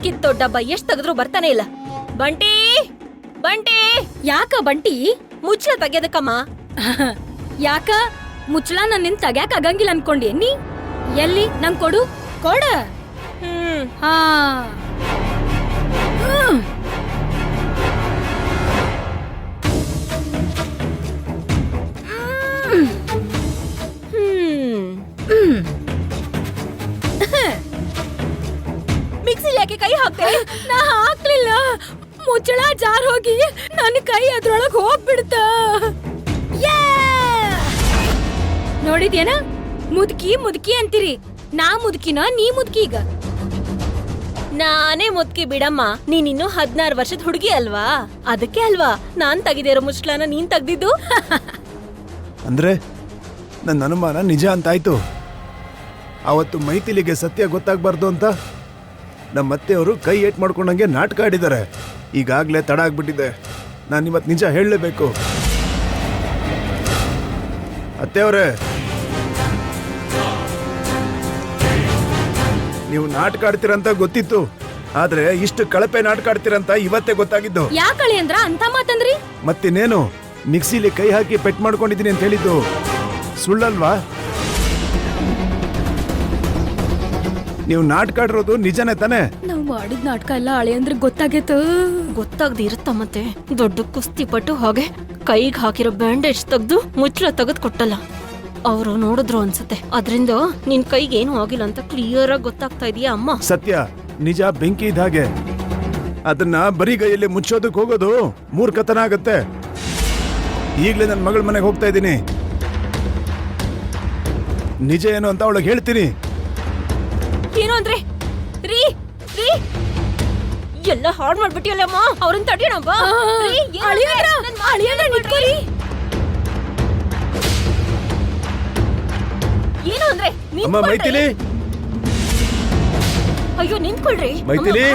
ಕಿತ್ತೋ ಡಬ್ಬ ಎಷ್ಟ್ ತೆಗೆದ್ರು ಬರ್ತಾನೆ ಇಲ್ಲ. ಬಂಟಿ ಬಂಟಿ, ಯಾಕ ಬಂಟಿ? ಮುಚ್ಚಳ ತೆಗ್ಯದಕ್ಕಮ್ಮ. ಯಾಕ ಮುಚ್ಚಳ ನನ್ನಿಂದ ತಗ್ಯಾಕ ಆಗಂಗಿಲ್ಲ ಅನ್ಕೊಂಡಿ ನೀ? ಎಲ್ಲಿ ನಂಗ್ ಕೊಡು, ಕೊಡ. ಹಾ ಮಿಕ್ಸಿಲಿ ಯಾಕೆ ಕೈ ಹಾಕ್ತೆ? ನಾ ಹಾಕ್ಲಿಲ್ಲ, ಮುಚ್ಚಳ ಜಾರ್ ಹೋಗಿ ನನ್ನ ಕೈ ಅದ್ರೊಳಗ್ ಹೋಗ್ಬಿಡ್ತ. ನೋಡಿದ್ಯೇನ, ಮುದುಕಿ ಮುದುಕಿ ಅಂತೀರಿ. ನಾ ಮುದುಕಿನ ನೀ ಮುದುಕಿ? ಈಗ ನಾನೇ ಮುದ್ಕಿ ಬಿಡಮ್ಮ. ನೀನಿನ್ನು 16 ವರ್ಷದ ಹುಡುಗಿ ಅಲ್ವಾ, ಅದಕ್ಕೆ ಅಲ್ವಾ ನಾನ್ ತೆಗಿದಿರೋ ಮುಚ್ಚಳನ ನೀನ್ ತೆಗ್ದಿದ್ದು. ಅಂದ್ರೆ ನನ್ನ ಅನುಮಾನ ನಿಜ ಅಂತಾಯ್ತು. ಅವತ್ತು ಮೈಥಿಲಿಗೆ ಸತ್ಯ ಗೊತ್ತಾಗ್ಬಾರ್ದು ಅಂತ ನಮ್ಮತ್ತೆಯವರು ಕೈ ಏಟ್ ಮಾಡ್ಕೊಂಡಂಗೆ ನಾಟಕ ಆಡಿದ್ದಾರೆ. ಈಗಾಗ್ಲೇ ತಡ ಆಗ್ಬಿಟ್ಟಿದೆ. ನಾನು ಇವತ್ತು ನಿಜ ಹೇಳಲೇಬೇಕು. ಅತ್ತೆಯವರೇ, ನೀವು ನಾಟಕ ಆಡ್ತೀರಂತ ಗೊತ್ತಿತ್ತು, ಆದ್ರೆ ಇಷ್ಟು ಕಳಪೆ ನಾಟಕ ಆಡ್ತೀರಂತ ಇವತ್ತೇ ಗೊತ್ತಾಗಿದ್ದು. ಯಾಕಳಿ ಅಂದ್ರ ಅಂತ ಮಾತಂದ್ರಿ? ಮತ್ತಿನ್ನೇನು, ಮಿಕ್ಸಿಲಿ ಕೈ ಹಾಕಿ ಪೆಟ್ ಮಾಡ್ಕೊಂಡಿದ್ದೀನಿ ಅಂತ ಹೇಳಿದ್ದು ಸುಳ್ಳಲ್ವಾ? ನೀವು ನಾಟಕ ಆಡಿರೋದು ನಿಜನೇ ತಾನೆ? ನಾವ್ ಮಾಡಿದ ನಾಟಕ ಎಲ್ಲ ಹಳೆ ಅಂದ್ರೆ ಗೊತ್ತಾಗೈತ. ಗೊತ್ತಾಗ್ದಿ ಇರುತ್ತ ಮತ್ತೆ. ದೊಡ್ಡ ಕುಸ್ತಿ ಪಟ್ಟು ಹಾಗೆ ಕೈಗೆ ಹಾಕಿರೋ ಬ್ಯಾಂಡೇಜ್ ತೆಗ್ದು ಮುಚ್ಚಳ ತೆಗೆದು ಕೊಟ್ಟಲ್ಲ. ಅವರು ನೋಡಿದ್ರು ಅನ್ಸತ್ತೆ, ಅದ್ರಿಂದ ನಿನ್ ಕೈಗೆ ಏನು ಆಗಿಲ್ಲ ಅಂತ ಕ್ಲಿಯರ್ ಆಗಿ ಗೊತ್ತಾಗ್ತಾ ಇದೀಯಾ ಅಮ್ಮ. ಸತ್ಯ ನಿಜ ಬೆಂಕಿ ಇದ್ದ ಹಾಗೆ. ಅದನ್ನ ಬರೀ ಕೈಯಲ್ಲಿ ಮುಚ್ಚೋದಕ್ಕೆ ಹೋಗೋದು ಮೂರ್ಖತನ ಆಗತ್ತೆ. ಈಗ್ಲೇ ನನ್ನ ಮಗಳ ಮನೆಗೆ ಹೋಗ್ತಾ ಇದ್ದೀನಿ. ನಿಜ ಏನು ಅಂತ ಅವಳಿಗೆ ಹೇಳ್ತೀನಿ. ಏನು ಅಂದ್ರೆ ರೀ ರೀ ಎಲ್ಲ ಹಾಡ್ ಮಾಡ್ಬಿಟ್ಟಿಯಲ್ಲಮ್ಮ. ಅವ್ರನ್ನ ತಡಿಯೋಣಪ್ಪ. ಏನು ಅಂದ್ರೆ ಅಮ್ಮ ಮೈಥಿಲಿ, ಅಯ್ಯೋ ನಿಂತ್ಕೊಳ್ರಿ ಮೈಥಿಲಿ.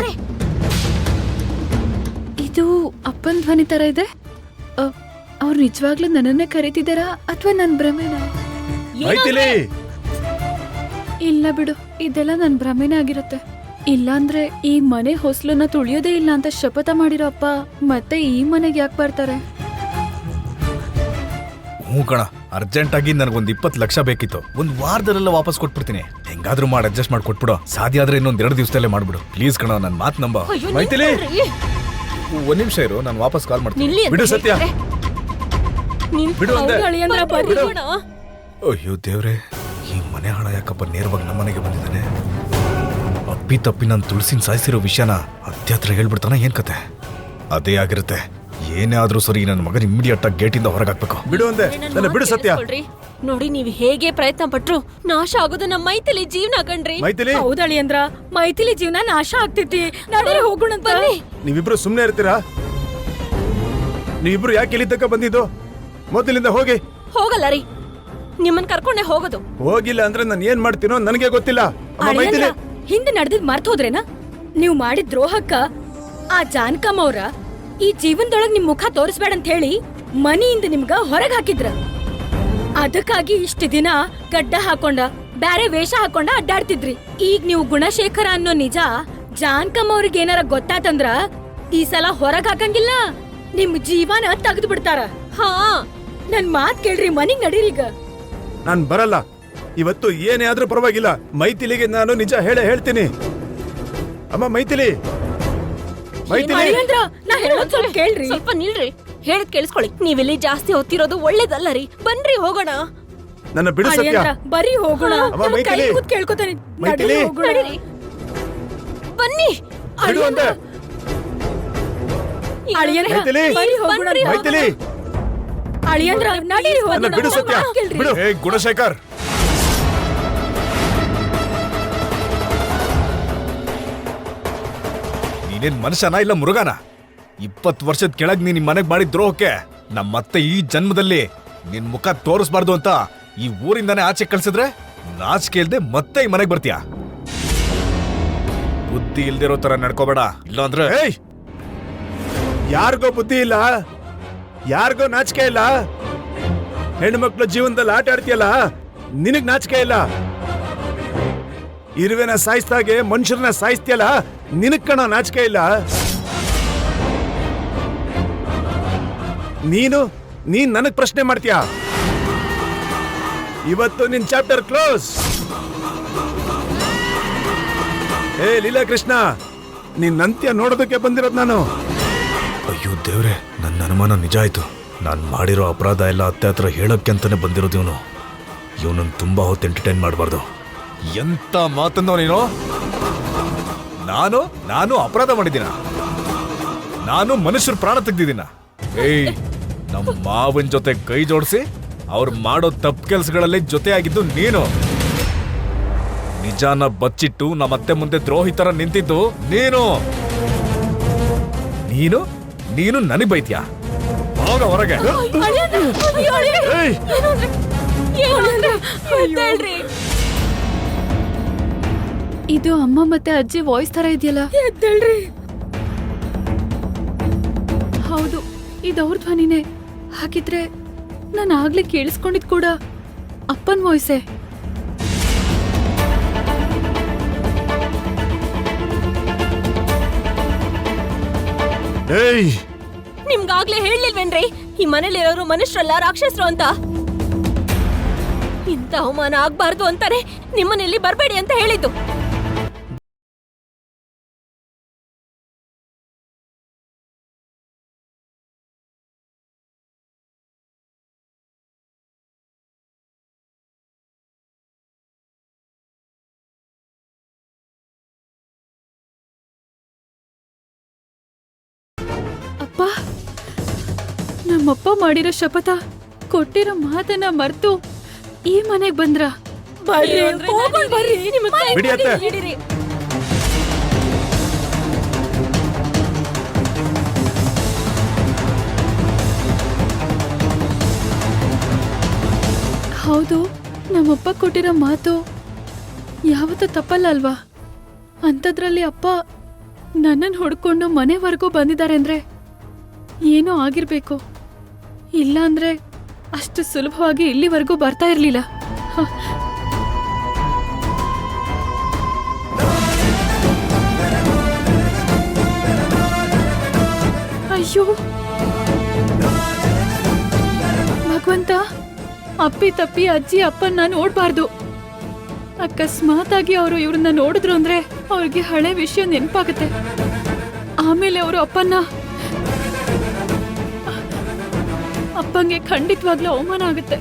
ಇದು ಅಪ್ಪನ್ ಧ್ವನಿ ತರ ಇದೆ. ಅವ್ರು ನಿಜವಾಗ್ಲೂ ನನ್ನನ್ನೇ ಕರೀತಿದಾರಾ ಅಥವಾ ನನ್ ಭ್ರಮೆನ? ಮೈಥಿಲಿ, ಇಲ್ಲ ಬಿಡು, ಇದೆಲ್ಲ ನನ್ ಭ್ರಮೆನೇ ಆಗಿರುತ್ತೆ. ಇಲ್ಲಾಂದ್ರೆ ಈ ಮನೆ ಹೊಸ್ಲನ್ನ ತುಳಿಯೋದೇ ಇಲ್ಲ ಅಂತ ಶಪಥ ಮಾಡಿರೋ ಅಪ್ಪ ಮತ್ತೆ ಈ ಮನೆಗೆ ಯಾಕೆ ಬರ್ತಾರೆ? ಹ್ಞೂ ಕಣ, ಅರ್ಜೆಂಟ್ ಆಗಿ ನನಗೊಂದು 20 ಲಕ್ಷ ಬೇಕಿತ್ತು. ಒಂದ್ ವಾರದಲ್ಲೆಲ್ಲ ವಾಪಸ್ ಕೊಟ್ಬಿಡ್ತೀನಿ. ಹೆಂಗಾದ್ರೂ ಮಾಡಿ ಅಡ್ಜಸ್ಟ್ ಮಾಡಿ ಕೊಟ್ಬಿಡು. ಸಾಧ್ಯ ಆದ್ರೆ ಇನ್ನೊಂದ್ 2 ದಿವಸದಲ್ಲೇ ಮಾಡ್ಬಿಡು ಪ್ಲೀಸ್ ಕಣ, ನನ್ ಮಾತ್ ನಂಬ. ಮೈಥಿಲಿ, ಒಂದ್ ನಿಮಿಷ ಇರು, ನಾನು ವಾಪಸ್ ಕಾಲ್ ಮಾಡ್ತೀನಿ. ಬಿಡು ಸತ್ಯ, ಬಿಡು ಅಂದೆ. ಅಯ್ಯೋ ದೇವ್ರೆ, ಈ ಮನೆ ಹಣ ಯಾಕಪ್ಪ ನೇರವಾಗಿ ನಮ್ಮನೆಗೆ ಬಂದಿದ್ದಾನೆ? ಅಪ್ಪಿ ತಪ್ಪಿ ನಾನು ತುಳಸಿನ ಸಾಯಿಸಿರೋ ವಿಷಯನ ಅತ್ತೆ ಹತ್ರ ಹೇಳ್ಬಿಡ್ತಾನ. ಏನ್ ಕತೆ? ಅದೇ ಆಗಿರುತ್ತೆ. ಏನೇ ಆದ್ರೂ ಸರಿ, ನನ್ನ ಮಗನ ಇಮಿಡಿಯೇಟ್ ಆಗಿ ಗೇಟಿಂದ ಹೊರಗೆ ಹಾಕ್ಬೇಕು. ಬಿಡು ಅಂದೆ, ನನ್ನ ಬಿಡು ಸತ್ಯ. ನೋಡಿ, ನೀವು ಹೇಗೆ ಪ್ರಯತ್ನ ಪಟ್ರು ನಾಶ ಆಗೋದು ನಮ್ಮ ಮೈಥಿಲಿ ಜೀವನ ಕಣ್ರಿ. ಮೈಥಿಲಿ, ಹೌದಳಿ ಅಂದ್ರ ಮೈಥಿಲಿ ಜೀವನ ನಾಶ ಆಗ್ತೈತಿ. ನಡಿ ಹೋಗೋಣ. ನೀವಿಬ್ರು ಸುಮ್ನೆ ಇರ್ತೀರಾ? ನೀವಿಬ್ರು ಯಾಕೆ ಇಲ್ಲಿ ತನಕ ಬಂದಿದ್ದು? ಮೊದಲಿಂದ ಹೋಗಿ. ಹೋಗಲ್ಲ ರೀ, ನಿಮ್ಮನ್ ಕರ್ಕೊಂಡೆ ಹೋಗೋದು. ಹೋಗಿಲ್ಲ ಅಂದ್ರೆ ನಾನು ಏನ್ ಮಾಡ್ತೀನೋ ನನಗೆ ಗೊತ್ತಿಲ್ಲ. ಅಮ್ಮ ಮೈಥಿಲಿ, ಹಿಂದೆ ನಡೆದಿದ್ ಮರ್ತ್ ಹೋದ್ರೇನ? ನೀವ್ ಮಾಡಿದ ದ್ರೋಹಕ್ಕ ಆ ಜಾನಕಮ್ಮ ಅವ್ರ ಈ ಜೀವನದೊಳಗ್ ನಿಮ್ ಮುಖ ತೋರಿಸ್ಬೇಡ ಅಂತ ಹೇಳಿ ಮನೆಯಿಂದ ನಿಮ್ಗ ಹೊರಗ್ ಹಾಕಿದ್ರ. ಅದಕ್ಕಾಗಿ ಇಷ್ಟ ದಿನ ಗಡ್ಡ ಹಾಕೊಂಡ ಬ್ಯಾರೆ ವೇಷ ಹಾಕೊಂಡ ಅಡ್ಡಾಡ್ತಿದ್ರಿ. ಈಗ ನೀವು ಗುಣಶೇಖರ ಅನ್ನೋ ನಿಜ ಜಾನಕಮ್ಮ ಅವ್ರಿಗೆ ಏನಾರ ಗೊತ್ತಾತಂದ್ರ ಈ ಸಲ ಹೊರಗ್ ಹಾಕಂಗಿಲ್ಲ, ನಿಮ್ ಜೀವನ ತೆಗೆದು ಬಿಡ್ತಾರ. ಹಾ, ನನ್ ಮಾತ್ ಕೇಳ್ರಿ, ಮನಿಗ್ ನಡೀರೀಗ. ನಾನ್ ಬರಲ್ಲ. ಇವತ್ತು ಏನೇ ಆದ್ರೂ ಪರವಾಗಿಲ್ಲ, ಮೈಥಿಲಿಗೆ ನಾನು ನಿಜ ಹೇಳ್ತೀನಿ. ಅಮ್ಮ ಮೈಥಿಲಿ, ಮೈಥಿಲಿ, ನಾ ಹೇಳೋದ್ ಸ್ವಲ್ಪ ಕೇಳ್ರಿ. ಸ್ವಲ್ಪ ನಿಲ್ರಿ, ಹೇಳದ್ ಕೇಳಿಸ್ಕೊಳ್ಳಿ. ನೀವಿಲ್ಲಿ ಜಾಸ್ತಿ ಹೊತ್ತಿರೋದು ಒಳ್ಳೇದಲ್ಲ ರೀ. ಬನ್ರಿ ಹೋಗೋಣ. ನನ್ನ ಬಿಡು ಸತ್ಯ. ಬರೀ ಹೋಗೋಣ. ಅಮ್ಮ ಮೈಥಿಲಿ, ಕೇಳ್ಕೊತಾನೆ. ಮೈಥಿಲಿ, ಬನ್ನಿ. ಬಿಡು ಅಂದೆ. ಮೈಥಿಲಿ, ಮೈಥಿಲಿ, ಅಳಿಯಂದ್ರ ನಡೀರಿ ಹೋಗೋಣ. ನನ್ನ ಬಿಡು ಸತ್ಯ, ಬಿಡು. ಹೇ ಗುಣಶೇಖರ್, ನೀನೇನ್ ಮನುಷ್ಯನ ಇಲ್ಲ ಮೃಗನ? 20 ವರ್ಷದ ಕೆಳಗ್ ನೀನ್ ಮನೆಗ್ ಮಾಡಿದ ದ್ರೋಹಕ್ಕೆ ನಮ್ಮತ್ತೆ ಈ ಜನ್ಮದಲ್ಲಿ ನಿನ್ ಮುಖ ತೋರಿಸ್ಬಾರ್ದು ಅಂತ ಈ ಊರಿಂದಾನೇ ಆಚೆ ಕಳ್ಸಿದ್ರೆ ನಾಚಿಕೆ ಇಲ್ದೆ ಮತ್ತೆ ಈ ಮನೆಗ್ ಬರ್ತೀಯ? ಬುದ್ಧಿ ಇಲ್ದಿರೋ ತರ ನಡ್ಕೋಬೇಡ, ಇಲ್ಲಾಂದ್ರೆ ಯಾರಿಗೋ ಬುದ್ಧಿ ಇಲ್ಲ, ಯಾರಿಗೋ ನಾಚಿಕೆ ಇಲ್ಲ. ಹೆಣ್ಮಕ್ಳ ಜೀವನದಲ್ಲಿ ಆಟ ಆಡ್ತೀಯಲ್ಲ, ನಿನಗ್ ನಾಚಿಕೆ ಇಲ್ಲ. ಇರುವೆನ ಸಾಯಿಸ್ದಾಗೆ ಮನುಷ್ಯರನ್ನ ಸಾಯಿಸ್ತಿಯಲ್ಲ, ನಿನಗ್ ಕಣ ನಾಚಿಕೆ ಇಲ್ಲ? ನೀನ್ ನನಗ್ ಪ್ರಶ್ನೆ ಮಾಡ್ತೀಯ? ಇವತ್ತು ನಿನ್ ಚಾಪ್ಟರ್ ಕ್ಲೋಸ್. ಏ ಲೀಲಾ ಕೃಷ್ಣ, ನಿನ್ ಅಂತ್ಯ ನೋಡೋದಕ್ಕೆ ಬಂದಿರೋದ್ ನಾನು. ಅಯ್ಯೋ ದೇವ್ರೆ, ನನ್ನ ಅನುಮಾನ ನಿಜ ಆಯ್ತು. ನಾನು ಮಾಡಿರೋ ಅಪರಾಧ ಎಲ್ಲ ಅತ್ತೆ ಹತ್ರ ಹೇಳಕ್ಕೆ ಅಂತಾನೆ ಬಂದಿರೋದು ಇವನು. ಇವನನ್ನು ತುಂಬಾ ಹೊತ್ತು ಎಂಟರ್ಟೈನ್ ಮಾಡಬಾರ್ದು. ಎಂತ ಮಾತಂದೋ ನೀನು? ನಾನು ಅಪರಾಧ ಮಾಡಿದ್ದೀನ? ನಾನು ಮನುಷ್ಯರ ಪ್ರಾಣ ತೆಗ್ದಿದ್ದೀನ? ಏಯ್, ನಮ್ಮ ಮಾವನ್ ಜೊತೆ ಕೈ ಜೋಡಿಸಿ ಅವ್ರು ಮಾಡೋ ತಪ್ಪು ಕೆಲಸಗಳಲ್ಲಿ ಜೊತೆ ಆಗಿದ್ದು ನೀನು. ನಿಜಾನ ಬಚ್ಚಿಟ್ಟು ನಮ್ಮತ್ತೆ ಮುಂದೆ ದ್ರೋಹಿ ತರ ನಿಂತಿದ್ದು ನೀನು. ನೀನು ನನಗ್ ಬೈತ್ಯಾ? ಹೋಗ ಹೊರಗೆ. ಏಯ್, ಇದು ಅಮ್ಮ ಮತ್ತೆ ಅಜ್ಜಿ ವಾಯ್ಸ್ ತರ ಇದೆಯಲ್ಲ? ಎದ್ದೇಳ್ರಿ. ಹೌದು, ಇದವ್ರ ಧ್ವನಿನೇ. ಹಾಗಿದ್ರೆ ನಾನು ಆಗ್ಲೇ ಕೇಳಿಸ್ಕೊಂಡಿದ್ ಕೂಡ ಅಪ್ಪನ್ ವಾಯ್ಸೇ. ಏಯ್, ನಿಮ್ಗಾಗ್ಲೇ ಹೇಳಿಲ್ವೇನ್ರಿ ಈ ಮನೇಲಿರೋರು ಮನುಷ್ಯರಲ್ಲ ರಾಕ್ಷಸರು ಅಂತ? ಇಂಥ ಅವಮಾನ ಆಗ್ಬಾರ್ದು ಅಂತಾನೆ ನಿಮ್ಮನೆಲ್ಲಿ ಬರ್ಬೇಡಿ ಅಂತ ಹೇಳಿದ್ದು. ಅಪ್ಪ, ನಮ್ಮಪ್ಪ ಮಾಡಿರೋ ಶಪಥ, ಕೊಟ್ಟಿರೋ ಮಾತನ್ನ ಮರ್ತು ಈ ಮನೆಗ್ ಬಂದ್ರ? ಬರ್ರಿ, ಹೋಗೋಣ ಬರ್ರಿ. ಬಿಡಿ ಅತ್ತೆ. ಹೌದು, ನಮ್ಮಪ್ಪ ಕೊಟ್ಟಿರೋ ಮಾತು ಯಾವತ್ತೂ ತಪ್ಪಲ್ಲ ಅಲ್ವಾ? ಅಂಥದ್ರಲ್ಲಿ ಅಪ್ಪ ನನ್ನನ್ನು ಹುಡ್ಕೊಂಡು ಮನೆವರೆಗೂ ಬಂದಿದ್ದಾರೆ ಅಂದ್ರೆ ಏನೋ ಆಗಿರ್ಬೇಕು. ಇಲ್ಲ ಅಂದ್ರೆ ಅಷ್ಟು ಸುಲಭವಾಗಿ ಇಲ್ಲಿವರೆಗೂ ಬರ್ತಾ ಇರ್ಲಿಲ್ಲ. ಅಯ್ಯೋ ಭಗವಂತ, ಅಪ್ಪಿ ತಪ್ಪಿ ಅಜ್ಜಿ ಅಪ್ಪನ್ನ ನೋಡ್ಬಾರ್ದು. ಅಕಸ್ಮಾತ್ ಆಗಿ ಅವರು ಇವ್ರನ್ನ ನೋಡಿದ್ರು ಅಂದ್ರೆ ಅವ್ರಿಗೆ ಹಳೆ ವಿಷಯ ನೆನಪಾಗುತ್ತೆ. ಆಮೇಲೆ ಅವರು ಅಪ್ಪಂಗೆ ಖಂಡಿತವಾಗ್ಲೂ ಅವಮಾನ ಆಗುತ್ತೆ.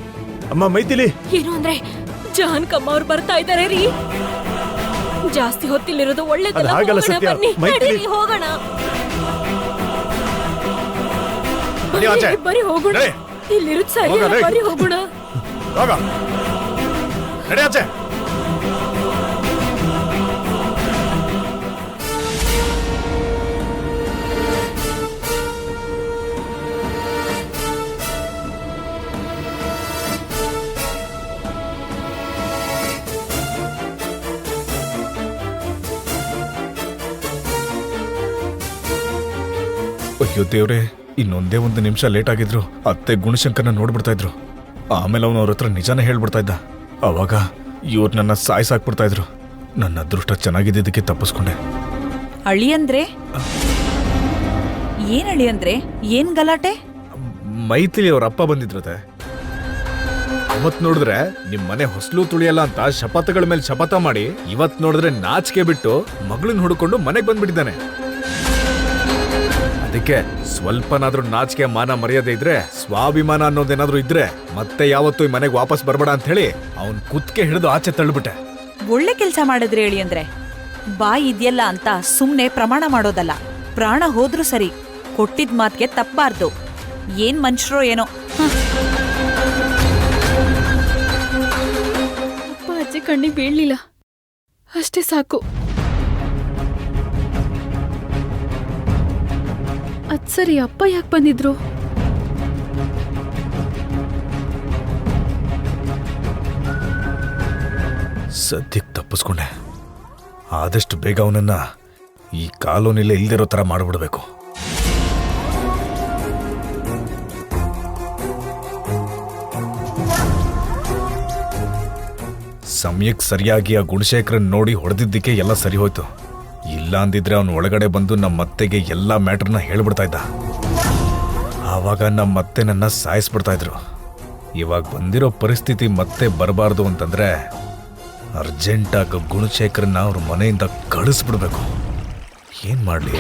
ಅಮ್ಮ ಮೈಥಿಲಿ, ಏನು ಅಂದ್ರೆ ಜಾನ್ಕಮ್ಮ ಅವ್ರು ಬರ್ತಾ ಇದಾರೆ ರೀ. ಜಾಸ್ತಿ ಹೊತ್ತಿಲ್ಲಿರೋದು ಒಳ್ಳೇದಲ್ಲ. ಅದು ಹಾಗಲ್ಲ ಹೋಗೋಣ, ಸತ್ಯ. ಬನ್ನಿ, ಮೈಥಿಲಿ. ನಡೀರಿ, ಹೋಗೋಣ. ನಡಿ ಆಚೆ. ಬರೀ ಹೋಗೋಣ. ನಡಿ. ಇಲ್ಲಿರುದ್ ಸರಿ ಹೋಗೋಣ, ಅಲ್ಲ, ನಡಿ. ಬರೀ ಹೋಗೋಣ. ಹೋಗ, ನಡಿ ಆಚೆ. ಅಯ್ಯೋ ದೇವ್ರೆ, ಇನ್ನೊಂದೇ ಒಂದು ನಿಮಿಷ ಲೇಟ್ ಆಗಿದ್ರು ಅತ್ತೆ ಗುಣಶಂಕರ್ನ ನೋಡ್ಬಿಡ್ತಾ ಇದ್ರು. ಆಮೇಲೆ ಅವನು ಅವ್ರ ಹತ್ರ ನಿಜಾನೇ ಹೇಳ್ಬಿಡ್ತಾ ಇದ್ದ. ಅವಾಗ ಇವ್ರು ನನ್ನ ಸಾಯಿಸಾಕ್ಬಿಡ್ತಾ ಇದ್ರು. ನನ್ನ ಅದೃಷ್ಟ ಚೆನ್ನಾಗಿದ್ದಕ್ಕೆ ತಪ್ಪಿಸ್ಕೊಂಡೆ. ಅಳಿಯಂದ್ರೆ ಏನ್ ಅಳಿಯಂದ್ರೆ? ಏನ್ ಗಲಾಟೆ? ಮೈಥಿಲಿ ಅವ್ರ ಅಪ್ಪ ಬಂದಿದ್ರತೆ. ಅವತ್ ನೋಡಿದ್ರೆ ನಿಮ್ ಮನೆ ಹೊಸಲು ತುಳಿಯಲ್ಲ ಅಂತ ಶಪಥಗಳ ಮೇಲೆ ಶಪಥ ಮಾಡಿ, ಇವತ್ ನೋಡಿದ್ರೆ ನಾಚಿಕೆ ಬಿಟ್ಟು ಮಗಳನ್ನ ಹುಡ್ಕೊಂಡು ಮನೆಗ್ ಬಂದ್ಬಿಟ್ಟಿದ್ದಾನೆ. ಅದಕ್ಕೆ ಸ್ವಲ್ಪನಾದ್ರೂ ನಾಚಿಕೆ ಮಾನ ಮರ್ಯಾದೆ ಇದ್ರೆ, ಸ್ವಾಭಿಮಾನ ಅನ್ನೋದೇನಾದ್ರೂ ಇದ್ರೆ ಮತ್ತೆ ಯಾವತ್ತೂ ಈ ಮನೆಗೆ ವಾಪಸ್ ಬರ್ಬೇಡ ಅಂತ ಹೇಳಿ ಅವನ್ ಕುತ್ಕೆ ಹಿಡಿದು ಆಚೆ ತಳ್ಳಿಬಿಟ್ಟೆ. ಒಳ್ಳೆ ಕೆಲ್ಸ ಮಾಡಿದ್ರಿ ಅಳಿಯಂದ್ರೆ. ಬಾಯಿ ಇದೆಯಲ್ಲ ಅಂತ ಸುಮ್ನೆ ಪ್ರಮಾಣ ಮಾಡೋದಲ್ಲ. ಪ್ರಾಣ ಹೋದ್ರೂ ಸರಿ, ಕೊಟ್ಟಿದ್ ಮಾತ್ಗೆ ತಪ್ಪಾರ್ದು. ಏನ್ ಮನುಷ್ಯರೋ ಏನೋ. ಅಪ್ಪ ಅಜ್ಜಿ ಕಣ್ಣಿಗೆ ಬೀಳ್ಲಿಲ್ಲ, ಅಷ್ಟೇ ಸಾಕು. ಅದ್ ಸರಿ, ಅಪ್ಪ ಯಾಕೆ ಬಂದಿದ್ರು? ಸದ್ಯಕ್ಕೆ ತಪ್ಪಿಸ್ಕೊಂಡೆ. ಆದಷ್ಟು ಬೇಗ ಅವನನ್ನ ಈ ಕಾಲೋನಿಲೆ ಇಲ್ದಿರೋ ತರ ಮಾಡ್ಬಿಡ್ಬೇಕು. ಸಮಯಕ್ಕೆ ಸರಿಯಾಗಿ ಆ ಗುಣಶೇಖರನ್ ನೋಡಿ ಹೊಡೆದಿದ್ದಕ್ಕೆ ಎಲ್ಲ ಸರಿ ಹೋಯ್ತು. ಇಲ್ಲ ಅಂದಿದ್ರೆ ಅವನು ಒಳಗಡೆ ಬಂದು ನಮ್ಮ ಅತ್ತೆಗೆ ಎಲ್ಲ ಮ್ಯಾಟ್ರನ್ನ ಹೇಳ್ಬಿಡ್ತಾ ಇದ್ದ. ಆವಾಗ ನಮ್ಮ ಅತ್ತೆ ನನ್ನ ಸಾಯಿಸ್ಬಿಡ್ತಾ ಇದ್ರು. ಇವಾಗ ಬಂದಿರೋ ಪರಿಸ್ಥಿತಿ ಮತ್ತೆ ಬರಬಾರ್ದು ಅಂತಂದ್ರೆ ಅರ್ಜೆಂಟಾಗಿ ಗುಣಶೇಖರನ್ನ ಅವ್ರ ಮನೆಯಿಂದ ಕಳಿಸ್ಬಿಡ್ಬೇಕು. ಏನ್ ಮಾಡ್ಲಿ?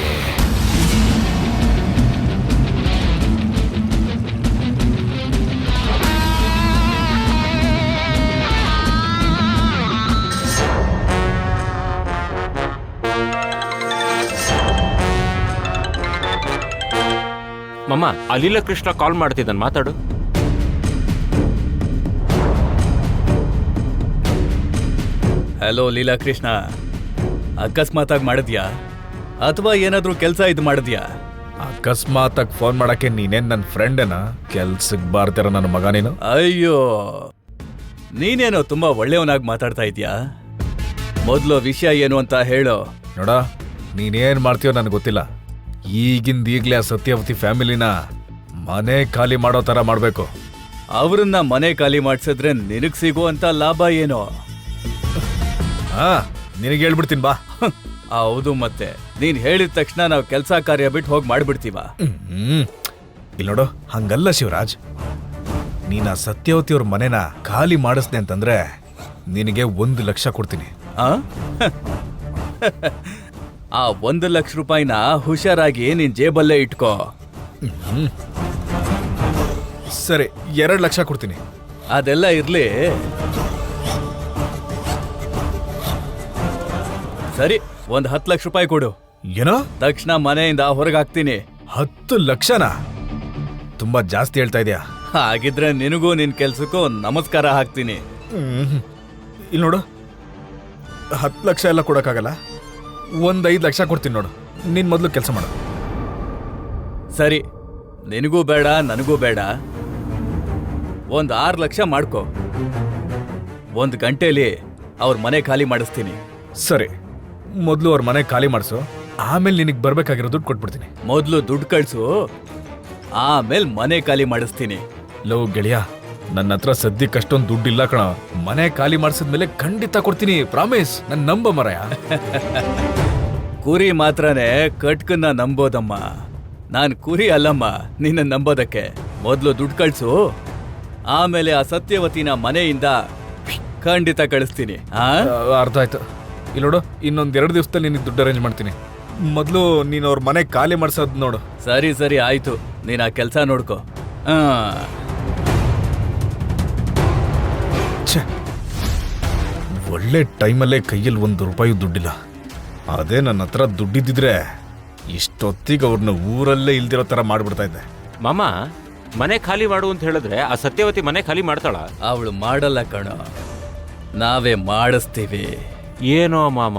ಮಮ್ಮ, ಅಲೀಲ ಕೃಷ್ಣ ಕಾಲ್ ಮಾಡ್ತಿದ್ದಾನೆ, ಮಾತಾಡು. ಹಲೋ ಲೀಲಾಕೃಷ್ಣ, ಅಕಸ್ಮಾತಾಗಿ ಮಾಡಿದ್ಯಾ ಅಥವಾ ಏನಾದ್ರೂ ಕೆಲಸ ಇದು ಮಾಡಿದ್ಯಾ? ಅಕಸ್ಮಾತಾಗಿ ಫೋನ್ ಮಾಡಕ್ಕೆ ನೀನೇನ್ ನನ್ನ ಫ್ರೆಂಡೇನಾ? ಕೆಲ್ಸಕ್ಕೆ ಬಾರ್ತಾರ ನನ್ನ ಮಗ ನೀನು? ಅಯ್ಯೋ, ನೀನೇನೋ ತುಂಬಾ ಒಳ್ಳೆಯವನಾಗಿ ಮಾತಾಡ್ತಾ ಇದ್ಯಾ. ಮೊದಲು ವಿಷಯ ಏನು ಅಂತ ಹೇಳು. ನೋಡ, ನೀನೇನ್ ಮಾಡ್ತೀಯೋ ನನಗೆ ಗೊತ್ತಿಲ್ಲ. ಈಗಿಂದೀಗ್ಲೇ ಆ ಸತ್ಯವತಿ ಫ್ಯಾಮಿಲಿನ ಮನೆ ಖಾಲಿ ಮಾಡೋ ತರ ಮಾಡ್ಬೇಕು. ಅವ್ರನ್ನ ಮನೆ ಖಾಲಿ ಮಾಡ್ಸಿದ್ರೆ ನಿನಗ್ ಸಿಗುವಂತ ಲಾಭ ಏನೋ? ಹಾ, ನಿನಗೆ ಹೇಳ್ಬಿಡ್ತೀನಿ ಬಾ. ಹೌದು, ಮತ್ತೆ ನೀನ್ ಹೇಳಿದ ತಕ್ಷಣ ನಾವು ಕೆಲಸ ಕಾರ್ಯ ಬಿಟ್ಟು ಹೋಗಿ ಮಾಡ್ಬಿಡ್ತೀವ. ಇಲ್ಲಿ ನೋಡು, ಹಂಗಲ್ಲ ಶಿವರಾಜ್. ನೀನ್ ಆ ಸತ್ಯವತಿ ಅವ್ರ ಮನೆನ ಖಾಲಿ ಮಾಡಿಸ್ದೆ ಅಂತಂದ್ರೆ ನಿನಗೆ 1 ಲಕ್ಷ ಕೊಡ್ತೀನಿ. ಆ 1 ಲಕ್ಷ ರೂಪಾಯಿನ ಹುಷಾರಾಗಿ ನಿನ್ ಜೇಬಲ್ಲೇ ಇಟ್ಕೋ. ಸರಿ, 2 ಲಕ್ಷ ಕೊಡ್ತೀನಿ. ಅದೆಲ್ಲ ಇರ್ಲಿ. ಸರಿ, 10 ಲಕ್ಷ ರೂಪಾಯಿ ಕೊಡು. ಏನೋ? ತಕ್ಷಣ ಮನೆಯಿಂದ ಹೊರಗಾಕ್ತೀನಿ. 10 ಲಕ್ಷನಾ? ತುಂಬಾ ಜಾಸ್ತಿ ಹೇಳ್ತಾ ಇದೆಯಾ? ಹಾಗಿದ್ರೆ ನಿನಗೂ ನಿನ್ ಕೆಲ್ಸಕ್ಕೂ ನಮಸ್ಕಾರ ಹಾಕ್ತೀನಿ. ಇಲ್ಲಿ ನೋಡು, 10 ಲಕ್ಷ ಎಲ್ಲ ಕೊಡಕ್ಕಾಗಲ್ಲ. 5 ಲಕ್ಷ ಕೊಡ್ತೀನಿ ನೋಡು. ನೀನ್ ಮೊದಲು ಕೆಲಸ ಮಾಡು. ಸರಿ, ನಿನಗೂ ಬೇಡ ನನಗೂ ಬೇಡ. 6 ಲಕ್ಷ ಮಾಡ್ಕೋ. 1 ಗಂಟೆಲಿ ಅವ್ರ ಮನೆ ಖಾಲಿ ಮಾಡಿಸ್ತೀನಿ. ಸರಿ, ಮೊದಲು ಅವ್ರ ಮನೆ ಖಾಲಿ ಮಾಡಿಸು, ಆಮೇಲೆ ನಿನಗೆ ಬರ್ಬೇಕಾಗಿರೋ ದುಡ್ಡು ಕೊಟ್ಬಿಡ್ತೀನಿ. ಮೊದಲು ದುಡ್ಡು ಕಳ್ಸು, ಆಮೇಲೆ ಮನೆ ಖಾಲಿ ಮಾಡಿಸ್ತೀನಿ. ಲವ್ ಗೆಳೆಯ, ನನ್ನ ಹತ್ರ ಸದ್ಯಕ್ಕೆ ಅಷ್ಟೊಂದು ದುಡ್ಡು ಇಲ್ಲ ಕಣ. ಮನೆ ಖಾಲಿ ಮಾಡಿಸಿದ್ಮೇಲೆ ಖಂಡಿತ ಕೊಡ್ತೀನಿ, ಪ್ರಾಮಿಸ್. ನನ್ನ ನಂಬ ಮರಯ. ಕುರಿ ಮಾತ್ರನೇ ಕಟ್ಕನ್ನ ನಂಬೋದಮ್ಮ. ನಾನ್ ಕುರಿ ಅಲ್ಲಮ್ಮ ನಿನ್ನ ನಂಬೋದಕ್ಕೆ. ಮೊದಲು ದುಡ್ಡು ಕಳ್ಸು, ಆಮೇಲೆ ಆ ಸತ್ಯವತಿನ ಮನೆಯಿಂದ ಖಂಡಿತ ಕಳಿಸ್ತೀನಿ. ಅರ್ಥ ಆಯ್ತು. ಇಲ್ಲಿ ನೋಡು, ಇನ್ನೊಂದ್ 2 ದಿವಸದಲ್ಲಿ ನಿನಗೆ ದುಡ್ಡು ಅರೇಂಜ್ ಮಾಡ್ತೀನಿ. ಮೊದಲು ನೀನು ಅವ್ರ ಮನೆ ಖಾಲಿ ಮಾಡ್ಸೋದು ನೋಡು. ಸರಿ ಸರಿ ಆಯ್ತು, ನೀನ್ ಆ ಕೆಲಸ ನೋಡ್ಕೋ. ಒಳ್ಳೆ ಟೈಮಲ್ಲೇ ಕೈಯಲ್ಲಿ 1 ರೂಪಾಯಿ ದುಡ್ಡಿಲ್ಲ. ಅದೇ ನನ್ನ ಹತ್ರ ದುಡ್ಡಿದ್ದಿದ್ರೆ ಇಷ್ಟೊತ್ತಿಗೆ ಅವ್ರನ್ನ ಊರಲ್ಲೇ ಇಲ್ದಿರೋ ತರ ಮಾಡ್ಬಿಡ್ತಾ ಇದ್ದೆ. ಮಾಮ, ಮನೆ ಖಾಲಿ ಮಾಡು ಅಂತ ಹೇಳಿದ್ರೆ ಆ ಸತ್ಯವತಿ ಮನೆ ಖಾಲಿ ಮಾಡ್ತಾಳ? ಅವಳು ಮಾಡಲ್ಲ ಕಣೋ, ನಾವೇ ಮಾಡಿಸ್ತೀವಿ. ಏನೋ ಮಾಮ,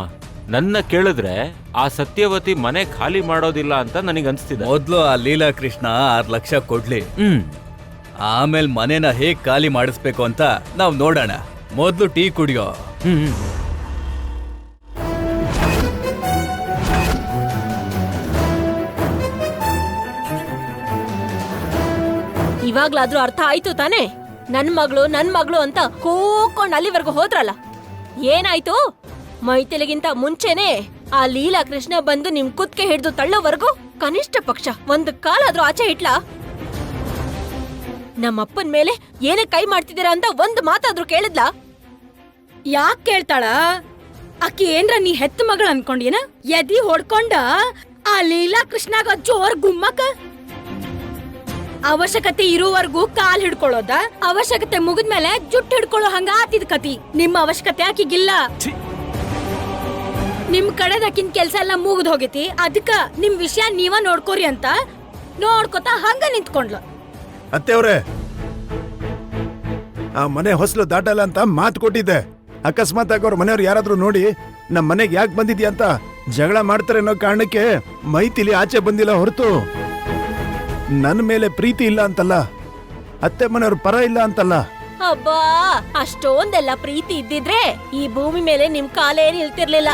ನನ್ನ ಕೇಳಿದ್ರೆ ಆ ಸತ್ಯವತಿ ಮನೆ ಖಾಲಿ ಮಾಡೋದಿಲ್ಲ ಅಂತ ನನಗನ್ಸ್ತಿದೆ. ಮೊದ್ಲು ಆ ಲೀಲಾಕೃಷ್ಣ 6 ಲಕ್ಷ ಕೊಡ್ಲಿ, ಆಮೇಲೆ ಮನೆನ ಹೇಗ್ ಖಾಲಿ ಮಾಡಿಸ್ಬೇಕು ಅಂತ ನಾವ್ ನೋಡೋಣ. ಮೊದ್ಲು ಟೀ ಕುಡಿಯೋ. ಇವಾಗ್ಲಾದ್ರೂ ಅರ್ಥ ಆಯ್ತು ತಾನೇ? ನನ್ ಮಗಳು ಅಂತ ಕೂಕೊಂಡ್ ಅಲ್ಲಿವರೆಗೂ ಹೋದ್ರಲ್ಲ, ಏನಾಯ್ತು? ಮೈತಿಲಿಗಿಂತ ಮುಂಚೆನೆ ಆ ಲೀಲಾ ಕೃಷ್ಣ ಬಂದು ನಿಮ್ ಕುತ್ಕೆ ಹಿಡ್ದು ತಳ್ಳೋವರೆಗೂ ಕನಿಷ್ಠ ಪಕ್ಷ 1 ಕಾಲಾದ್ರೂ ಆಚೆ ಇಟ್ಲಾ? ನಮ್ಮಪ್ಪನ್ ಮೇಲೆ ಏನೇ ಕೈ ಮಾಡ್ತಿದ್ದೀರಾ ಅಂತ 1 ಮಾತಾದ್ರೂ ಕೇಳಿದ್ಲಾ? ಯಾಕ್ ಕೇಳ್ತಾಳ? ಆಕಿ ಏನ್ರ ನೀ ಹೆತ್ತ ಮಗಳ ಅನ್ಕೊಂಡೇನ? ಎದಿ ಹೊಡ್ಕೊಂಡ ಆ ಲೀಲಾ ಕೃಷ್ಣಾಗ ಜೋರ್ ಗುಮ್ಮಕ. ಅವಶ್ಯಕತೆ ಇರುವವರೆಗೂ ಕಾಲ್ ಹಿಡ್ಕೊಳ್ಳೋದ, ಅವಶ್ಯಕತೆ ಮುಗಿದ್ಮೇಲೆ ಜುಟ್ಟು ಹಿಡ್ಕೊಳ್ಳೋ ಹಂಗ ಆತಿದ್ ಕತಿ. ನಿಮ್ಮ ಅವಶ್ಯಕತೆ ಆಕಿಗಿಲ್ಲ. ನಿಮ್ ಕಡೆದಕ್ಕಿನ ಕೆಲ್ಸ ಎಲ್ಲ ಮುಗಿದ್ ಹೋಗೈತಿ. ಅದಕ್ಕ ನಿಮ್ ವಿಷಯ ನೀವ ನೋಡ್ಕೋರಿ ಅಂತ ನೋಡ್ಕೊತಾ ಹಂಗ ನಿಂತ್ಕೊಂಡ್ಲ. ಅತ್ತೆಯವ್ರೆ, ಆ ಮನೆ ಹೊಸಲು ದಾಟಲ್ಲ ಅಂತ ಮಾತು ಕೊಟ್ಟಿದ್ದೆ. ಅಕಸ್ಮಾತ್ ಆಗಿ ಅವ್ರ ಮನೆಯವ್ರು ಯಾರಾದ್ರೂ ನೋಡಿ ನಮ್ಮ ಮನೆಗೆ ಯಾಕೆ ಬಂದಿದ್ಯಾ ಅಂತ ಜಗಳ ಮಾಡ್ತಾರೆ ಅನ್ನೋ ಕಾರಣಕ್ಕೆ ಮೈತಿಲಿ ಆಚೆ ಬಂದಿಲ್ಲ ಹೊರತು ನನ್ನ ಮೇಲೆ ಪ್ರೀತಿ ಇಲ್ಲ ಅಂತಲ್ಲ, ಅತ್ತೆ ಮನೆಯವ್ರ ಪರ ಇಲ್ಲ ಅಂತಲ್ಲ. ಅಬ್ಬಾ, ಅಷ್ಟೊಂದೆಲ್ಲ ಪ್ರೀತಿ ಇದ್ದಿದ್ರೆ ಈ ಭೂಮಿ ಮೇಲೆ ನಿಮ್ ಕಾಲೇ ನಿಲ್ತಿರ್ಲಿಲ್ಲ.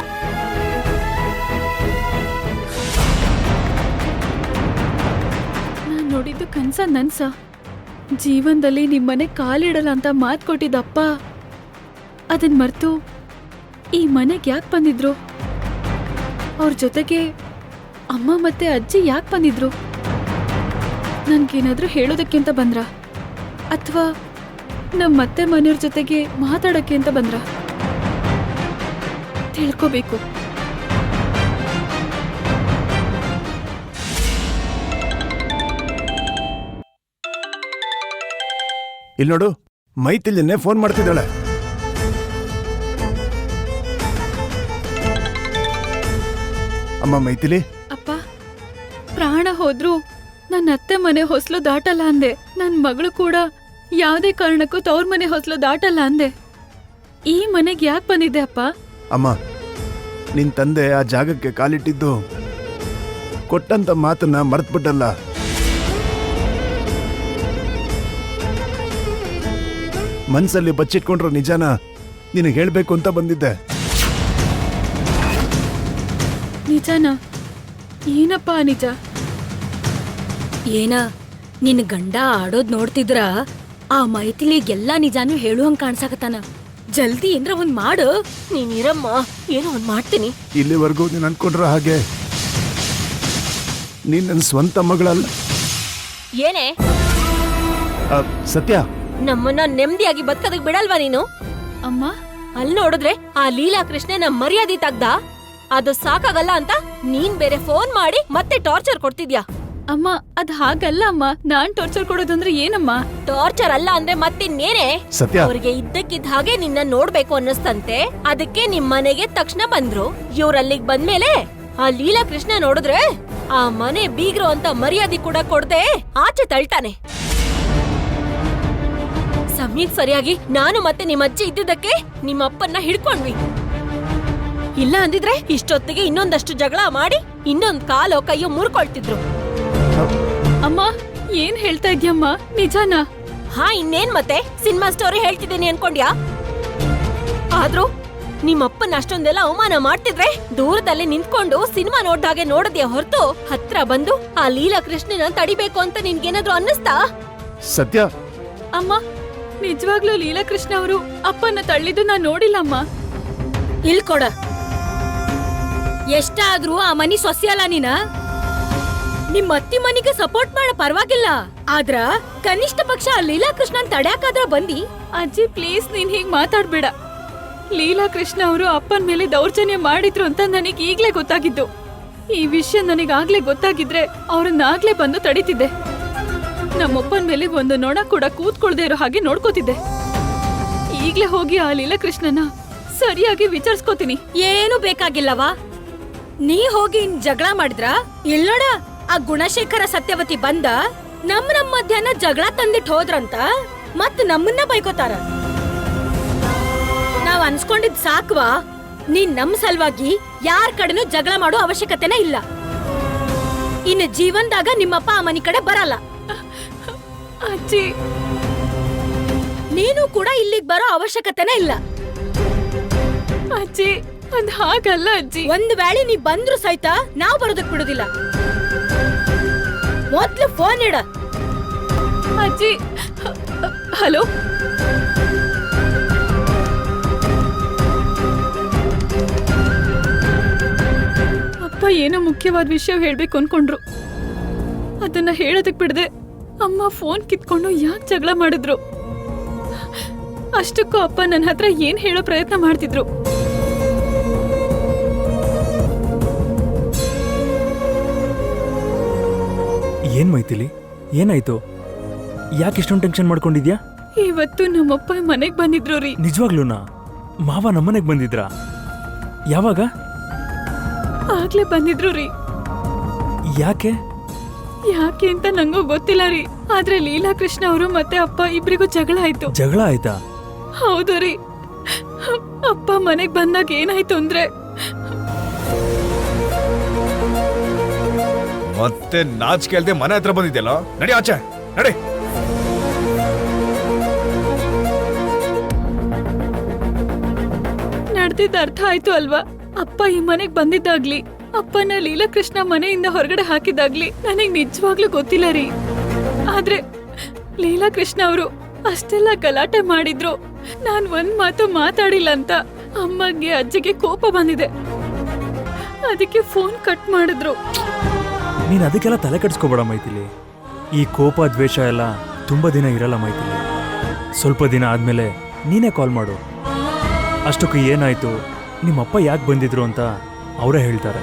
ನಾನ್ ನೋಡಿದ್ದು ಕನ್ಸ ನನ್ಸ. ಜೀವನದಲ್ಲಿ ನಿಮ್ಮನೆ ಕಾಲಿಡಲ್ಲ ಅಂತ ಮಾತ್ ಕೊಟ್ಟಿದ್ದಪ್ಪ ಅದನ್ ಮರ್ತು ಈ ಮನೆಗೆ ಯಾಕೆ ಬಂದಿದ್ರು? ಅವ್ರ ಜೊತೆಗೆ ಅಮ್ಮ ಮತ್ತೆ ಅಜ್ಜಿ ಯಾಕೆ ಬಂದಿದ್ರು? ನನ್ಗೇನಾದ್ರೂ ಹೇಳೋದಕ್ಕೆ ಅಂತ ಬಂದ್ರ, ಅಥವಾ ನಮ್ಮತ್ತೆ ಮನೆಯವ್ರ ಜೊತೆಗೆ ಮಾತಾಡಕ್ಕೆ ಅಂತ ಬಂದ್ರ? ತಿಳ್ಕೋಬೇಕು. ಇಲ್ಲಿ ನೋಡು, ಮೈಥಿಲಿನೇ ಫೋನ್ ಮಾಡ್ತಿದ್ದಾಳೆ. ಅಮ್ಮ ಮೈಥಿಲಿ, ಅಪ್ಪ, ಪ್ರಾಣ ಹೋದ್ರು ನನ್ನ ಅತ್ತೆ ಮನೆ ಹೊಸ್ಲು ದಾಟಲ್ಲ ಅಂದೆ. ನನ್ ಮಗಳು ಕೂಡ ಯಾವ್ದೇ ಕಾರಣಕ್ಕೂ ತವ್ರ ಮನೆ ಹೊಸ್ಲು ದಾಟಲ್ಲ ಅಂದೆ. ಈ ಮನೆಗೆ ಯಾಕೆ ಬಂದಿದ್ದೆ ಅಪ್ಪ? ಅಮ್ಮ ನಿನ್ ತಂದೆ ಆ ಜಾಗಕ್ಕೆ ಕಾಲಿಟ್ಟಿದ್ದು ಕೊಟ್ಟಂತ ಮಾತನ್ನ ಮರ್ತ್ಬಿಟ್ಟಲ್ಲ. ಮನ್ಸಲ್ಲಿ ಬಚ್ಚಿಟ್ಕೊಂಡ್ರು ನಿಜಾನ ನಿನಗೆ ಹೇಳ್ಬೇಕು ಅಂತ ಬಂದಿದ್ದೆ. ನಿಜನಾ? ಏನಪ್ಪ ನಿಜ? ಏನ ನಿನ್ ಗಂಡ ಆಡೋದ್ ನೋಡ್ತಿದ್ರ ಆ ಮೈಥಿಲಿಗೆಲ್ಲ ನಿಜಾನು ಹೇಳುವಂಗ್ ಕಾಣ್ಸಾಕತ್ತಾನ. ಜಲ್ದಿ ಏನ್ರ ಒಂದ್ ಮಾಡು. ನೀನಿರಮ್ಮ, ಏನೋ ಒಂದ್ ಮಾಡ್ತೀನಿ. ಇಲ್ಲಿವರೆಗೂ ನೀನು ಅನ್ಕೊಂಡ್ರ ಹಾಗೆ ನೀನ್ ನನ್ನ ಸ್ವಂತ ಮಗಳಲ್ಲ. ಏನೇ ಸತ್ಯ, ನಮ್ಮನ್ನ ನೆಮ್ಮದಿಯಾಗಿ ಬದುಕೋದಕ್ ಬಿಡಲ್ವಾ ನೀನು? ಅಮ್ಮ, ಅಲ್ಲಿ ನೋಡಿದ್ರೆ ಆ ಲೀಲಾ ಕೃಷ್ಣನ ಮರ್ಯಾದೆ ತೆಗ್ದ. ಅದು ಸಾಕಾಗಲ್ಲ ಅಂತ ನೀನ್ ಬೇರೆ ಫೋನ್ ಮಾಡಿ ಮತ್ತೆ ಟಾರ್ಚರ್ ಕೊಡ್ತಿದ್ಯಾ. ಅಮ್ಮ, ಅದ್ ಹಾಗಲ್ಲ ಅಮ್ಮ. ನಾನ್ ಟಾರ್ಚರ್ ಕೊಡೋದಂದ್ರೆ ಏನಮ್ಮ? ಟಾರ್ಚರ್ ಅಲ್ಲ ಅಂದ್ರೆ ಮತ್ತಿನ್ನೇನೆ? ಸತ್ಯ, ಅವ್ರಿಗೆ ಇದ್ದಕ್ಕಿದ್ದ ಹಾಗೆ ನಿನ್ನ ನೋಡ್ಬೇಕು ಅನ್ನಿಸ್ತಂತೆ. ಅದಕ್ಕೆ ನಿಮ್ ಮನೆಗೆ ತಕ್ಷಣ ಬಂದ್ರು. ಇವ್ರಲ್ಲಿಗ್ ಬಂದ್ಮೇಲೆ ಆ ಲೀಲಾ ಕೃಷ್ಣ ನೋಡಿದ್ರೆ ಆ ಮನೆ ಬೀಗ್ರು ಅಂತ ಮರ್ಯಾದೆ ಕೂಡ ಕೊಡದೆ ಆಚೆ ತಳ್ತಾನೆ. ಸಮಯಕ್ ಸರಿಯಾಗಿ ನಾನು ಮತ್ತೆ ನಿಮ್ಮ ಅಜ್ಜಿ ಇದ್ದಿದ್ದಕ್ಕೆ ನಿಮ್ಮ ಅಪ್ಪನ್ನ ಹಿಡ್ಕೊಂಡ್ವಿ. ಇಲ್ಲ ಅಂದಿದ್ರೆ ಇಷ್ಟೊತ್ತಿಗೆ ಇನ್ನೊಂದಷ್ಟು ಜಗಳ ಮಾಡಿ ಇನ್ನೊಂದ್ ಕಾಲೋ ಕೈಯೋ ಮುರ್ಕೊಳ್ತಿದ್ರು. ಅಮ್ಮ, ಏನ್ ಹೇಳ್ತಾ ಇದ್ಯಮ್ಮ? ನಿಜಾನಾ? ಹಾ, ಇನ್ನೇನ್ ಮತ್ತೆ ಸಿನಿಮಾ ಸ್ಟೋರಿ ಹೇಳ್ತಿದ್ದೀನಿ ಅನ್ಕೊಂಡ್ಯಾ? ಆದ್ರೂ ನಿಮ್ಮಪ್ಪನ ಅಷ್ಟೊಂದೆಲ್ಲ ಅವಮಾನ ಮಾಡ್ತಿದ್ರೆ ದೂರದಲ್ಲಿ ನಿಂತ್ಕೊಂಡು ಸಿನಿಮಾ ನೋಡ್ದಾಗೆ ನೋಡದ್ಯಾ ಹೊರತು ಹತ್ರ ಬಂದು ಆ ಲೀಲಾ ಕೃಷ್ಣನ ತಡಿಬೇಕು ಅಂತ ನಿನ್ಗೇನಾದ್ರೂ ಅನ್ನಿಸ್ತಾ? ಸತ್ಯ, ಅಮ್ಮ, ನಿಜವಾಗ್ಲೂ ಲೀಲಾಕೃಷ್ಣ ಅವರು ಅಪ್ಪನ ತಳ್ಳಿದ್ದು ನಾನ್ ನೋಡಿಲ್ಲಮ್ಮ. ಇಲ್ ಕೊಡ. ಎಷ್ಟಾದ್ರೂ ಆ ಮನಿ ಸೊಸೆ ಅಲ್ಲ ನೀನ. ನಿಮ್ ಅತ್ತಿ ಮನಿಗೆ ಸಪೋರ್ಟ್ ಮಾಡ ಪರವಾಗಿಲ್ಲ, ಆದ್ರ ಕನಿಷ್ಠ ಪಕ್ಷ ಆ ಲೀಲಾಕೃಷ್ಣನ್ ತಡ್ಯಾಕಾದ್ರ ಬಂದಿ. ಅಜ್ಜಿ ಪ್ಲೀಸ್, ನೀನ್ ಹೀಗ್ ಮಾತಾಡ್ಬೇಡ. ಲೀಲಾಕೃಷ್ಣ ಅವರು ಅಪ್ಪನ ಮೇಲೆ ದೌರ್ಜನ್ಯ ಮಾಡಿದ್ರು ಅಂತ ನನಗ್ ಈಗ್ಲೇ ಗೊತ್ತಾಗಿದ್ದು. ಈ ವಿಷಯ ನನಗಾಗ್ಲೇ ಗೊತ್ತಾಗಿದ್ರೆ ಅವ್ರನ್ನಾಗ್ಲೇ ಬಂದು ತಡೀತಿದ್ದೆ. ನಮ್ಮಪ್ಪನ ಮೇಲೆ ಒಂದು ನೊಣ ಕೂಡ ಕೂತ್ಕೊಳ್ದೆ ಇರೋ ಹಾಗೆ ನೋಡ್ಕೋತಿದ್ದೆ. ಈಗ್ಲೇ ಹೋಗಿ ಆ ಲೀಲಾಕೃಷ್ಣನ ಸರಿಯಾಗಿ ವಿಚಾರಿಸ್ಕೋತೀನಿ. ಏನು ಬೇಕಾಗಿಲ್ಲವಾ? ನೀ ಹೋಗಿ ಜಗಳ ಮಾಡಿದ್ರ? ಇಲ್ಲೋಡ, ಆ ಗುಣಶೇಖರ ಸತ್ಯವತಿ ಬಂದ ನಮ್ ಮಧ್ಯಾಹ್ನ ಜಗಳ ತಂದಿಟ್ ಹೋದ್ರಂತ ಮತ್ ನಮ್ಮನ್ನ ಬೈಕೋತಾರ. ನಾವ್ ಅನ್ಸ್ಕೊಂಡಿದ್ ಸಾಕ್ವಾ? ನೀನ್ ನಮ್ ಸಲುವಾಗಿ ಯಾರ್ ಕಡೆನೂ ಜಗಳ ಮಾಡೋ ಅವಶ್ಯಕತೆನೇ ಇಲ್ಲ. ಇನ್ನು ಜೀವನದಾಗ ನಿಮ್ಮಪ್ಪ ಆ ಮನಿ ಕಡೆ ಬರಲ್ಲ. ಅಜ್ಜಿ, ನೀನು ಕೂಡ ಇಲ್ಲಿಗ್ ಬರೋ ಅವಶ್ಯಕತೆನೇ ಇಲ್ಲ. ಅಜ್ಜಿ, ಅದ್ ಹಾಗಲ್ಲ ಅಜ್ಜಿ. ಒಂದ್ ವೇಳೆ ನೀ ಬಂದ್ರು ಸಹಿತ ನಾವ್ ಬರೋದಕ್ ಬಿಡುದಿಲ್ಲ. ಮೊದ್ಲು ಫೋನ್ ಇಡ. ಅಜ್ಜಿ, ಹಲೋ. ಅಪ್ಪ ಏನೋ ಮುಖ್ಯವಾದ ವಿಷಯ ಹೇಳ್ಬೇಕು ಅನ್ಕೊಂಡ್ರು. ಅದನ್ನ ಹೇಳೋದಕ್ ಬಿಡದೆ ಅಮ್ಮ ಫೋನ್ ಕಿತ್ಕೊಂಡು ಯಾಕೆ ಜಗಳ ಮಾಡಿದ್ರು? ಅಷ್ಟಕ್ಕೂ ಅಪ್ಪ ನನ್ನ ಹತ್ರ ಏನ್ ಹೇಳೋ ಪ್ರಯತ್ನ ಮಾಡ್ತಿದ್ರು. ಏನ್ ಮೈಥಿಲಿ, ಏನಾಯ್ತು? ಯಾಕೆ ಇಷ್ಟೊಂದು ಟೆನ್ಷನ್ ಮಾಡ್ಕೊಂಡಿದ್ಯಾ? ಇವತ್ತು ನಮ್ಮಪ್ಪ ಮನೆಗ್ ಬಂದಿದ್ರು ರೀ. ನಿಜವಾಗ್ಲೂನಾ? ಮಾವ ನಮ್ಮನೆಗ್ ಬಂದಿದ್ರಾ? ಯಾವಾಗ? ಆಗ್ಲೇ ಬಂದಿದ್ರು ರೀ. ಯಾಕೆ ಯಾಕೆ ಅಂತ ನಂಗೂ ಗೊತ್ತಿಲ್ಲ ರೀ. ಆದ್ರೆ ಲೀಲಾಕೃಷ್ಣ ಅವರು ಮತ್ತೆ ಅಪ್ಪ ಇಬ್ರಿಗೂ ಜಗಳ ಆಯ್ತು. ಜಗಳ ಆಯ್ತಾ? ಹೌದು ರೀ. ಅಪ್ಪ ಮನೆಗ್ ಬಂದಾಗ ಏನಾಯ್ತು ಅಂದ್ರೆ, ಮತ್ತೆ ನಾಚಿಕೆ ಅಲ್ದೆ ಮನೆ ಹತ್ರ ಬಂದಿದ್ಯಲ್ಲ, ನಡಿ ಆಚೆ ನಡಿ. ನಡೆದಿದ್ದ ಅರ್ಥ ಆಯ್ತು ಅಲ್ವಾ? ಅಪ್ಪ ಈ ಮನೆಗ್ ಬಂದಿದ್ದಾಗ್ಲಿ, ಅಪ್ಪನ ಲೀಲಾಕೃಷ್ಣ ಮನೆಯಿಂದ ಹೊರಗಡೆ ಹಾಕಿದಾಗ್ಲಿ ನನಗ್ ನಿಜವಾಗ್ಲೂ ಗೊತ್ತಿಲ್ಲ ರೀ. ಆದ್ರೆ ಲೀಲಾಕೃಷ್ಣ ಅವರು ಅಷ್ಟೆಲ್ಲ ಗಲಾಟೆ ಮಾಡಿದ್ರು ನಾನ್ ಒಂದ್ ಮಾತು ಮಾತಾಡಿಲ್ಲ ಅಂತ ಅಮ್ಮಗೆ ಅಜ್ಜಿಗೆ ಕೋಪ ಬಂದಿದೆ. ಅದಕ್ಕೆ ಫೋನ್ ಕಟ್ ಮಾಡಿದ್ರು. ನೀನ್ ಅದಕ್ಕೆಲ್ಲ ತಲೆ ಕೆಡಿಸ್ಕೋಬೇಡ ಮೈಥಿಲಿ. ಈ ಕೋಪ ದ್ವೇಷ ಎಲ್ಲ ತುಂಬಾ ದಿನ ಇರಲ್ಲ ಮೈಥಿಲಿ. ಸ್ವಲ್ಪ ದಿನ ಆದ್ಮೇಲೆ ನೀನೇ ಕಾಲ್ ಮಾಡು. ಅಷ್ಟಕ್ಕೂ ಏನಾಯ್ತು, ನಿಮ್ಮಪ್ಪ ಯಾಕೆ ಬಂದಿದ್ರು ಅಂತ ಅವರೇ ಹೇಳ್ತಾರೆ.